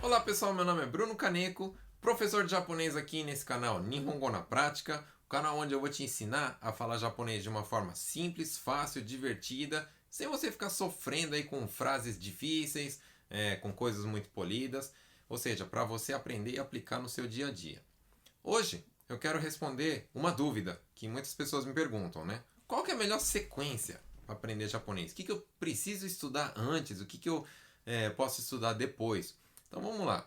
Olá pessoal, meu nome é Bruno Kaneko, professor de japonês aqui nesse canal Nihongo na Prática, o canal onde eu vou te ensinar a falar japonês de uma forma simples, fácil, divertida, sem você ficar sofrendo aí com frases difíceis, com coisas muito polidas, ou seja, para você aprender e aplicar no seu dia a dia. Hoje eu quero responder uma dúvida que muitas pessoas me perguntam, né? Qual que é a melhor sequência para aprender japonês? O que eu preciso estudar antes? O que eu posso estudar depois? Então vamos lá.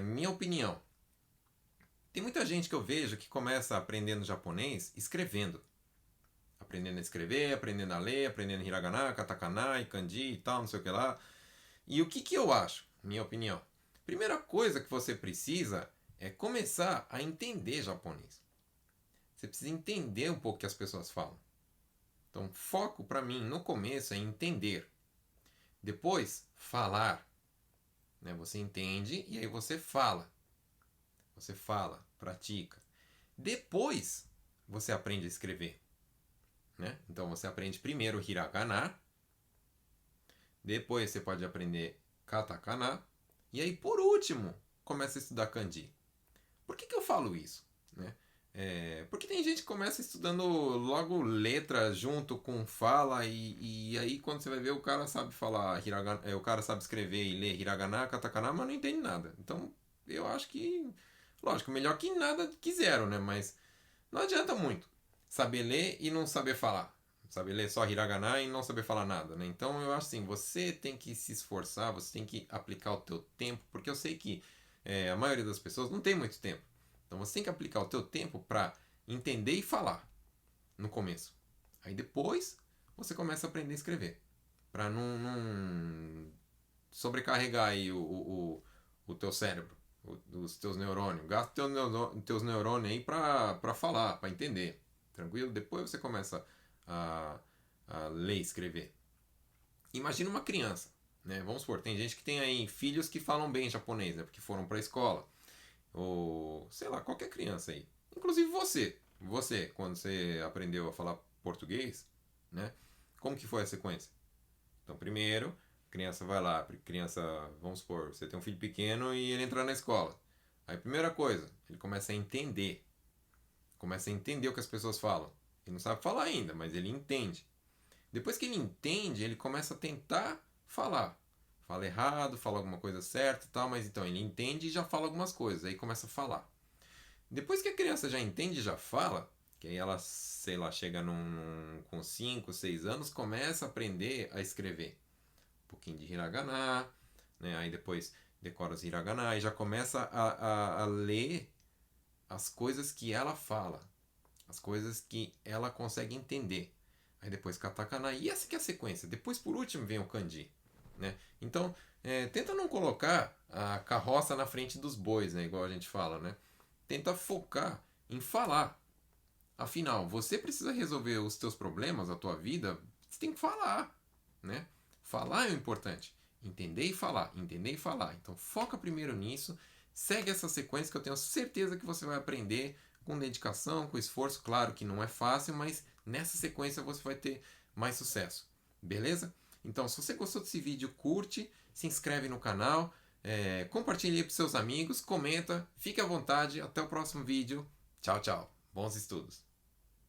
Minha opinião. Tem muita gente que eu vejo que começa aprendendo japonês escrevendo. Aprendendo a escrever, aprendendo a ler, aprendendo hiragana, katakana e kanji e tal, não sei o que lá. E o que eu acho? Minha opinião. Primeira coisa que você precisa é começar a entender japonês. Você precisa entender um pouco o que as pessoas falam. Então, foco para mim no começo é entender. Depois, falar. Você entende e aí você fala. Você fala, pratica. Depois, você aprende a escrever. Então, você aprende primeiro hiragana. Depois, você pode aprender katakana. E aí, por último, começa a estudar kanji. Por que eu falo isso? Porque tem gente que começa estudando logo letra junto com fala e aí quando você vai ver o cara sabe falar hiragana, o cara sabe escrever e ler hiragana, katakana, mas não entende nada. Então eu acho que, lógico, melhor que nada que zero, né? Mas não adianta muito saber ler e não saber falar. Saber ler só hiragana e não saber falar nada, né? Então eu acho assim, você tem que se esforçar, você tem que aplicar o teu tempo, porque eu sei que a maioria das pessoas não tem muito tempo. Então você tem que aplicar o teu tempo para entender e falar no começo. Aí depois você começa a aprender a escrever. Para não sobrecarregar aí o teu cérebro, os teus neurônios. Gasta teus neurônios aí para falar, para entender. Tranquilo? Depois você começa a ler e escrever. Imagina uma criança. Vamos supor, tem gente que tem aí filhos que falam bem japonês, porque foram para a escola. Ou sei lá, qualquer criança aí. Inclusive você, quando você aprendeu a falar português, como que foi a sequência? Então, primeiro, a criança vai lá, vamos supor, você tem um filho pequeno e ele entra na escola. Aí, primeira coisa, ele começa a entender. Começa a entender o que as pessoas falam. Ele não sabe falar ainda, mas ele entende. Depois que ele entende, ele começa a tentar falar. Fala errado, fala alguma coisa certa e tal, mas então ele entende e já fala algumas coisas, aí começa a falar. Depois que a criança já entende e já fala, que aí ela, sei lá, chega com 5, 6 anos, começa a aprender a escrever. Um pouquinho de hiragana, aí depois decora os hiragana e já começa a ler as coisas que ela fala, as coisas que ela consegue entender. Aí depois katakana, e essa que é a sequência. Depois, por último, vem o kanji. Então, tenta não colocar a carroça na frente dos bois, igual a gente fala. Tenta focar em falar. Afinal, você precisa resolver os teus problemas, a tua vida, você tem que falar. Falar é o importante. Entender e falar, entender e falar. Então foca primeiro nisso, segue essa sequência que eu tenho certeza que você vai aprender com dedicação, com esforço. Claro que não é fácil, mas nessa sequência você vai ter mais sucesso. Beleza? Então, se você gostou desse vídeo, curte, se inscreve no canal, compartilhe para seus amigos, comenta, fique à vontade. Até o próximo vídeo. Tchau, tchau. Bons estudos.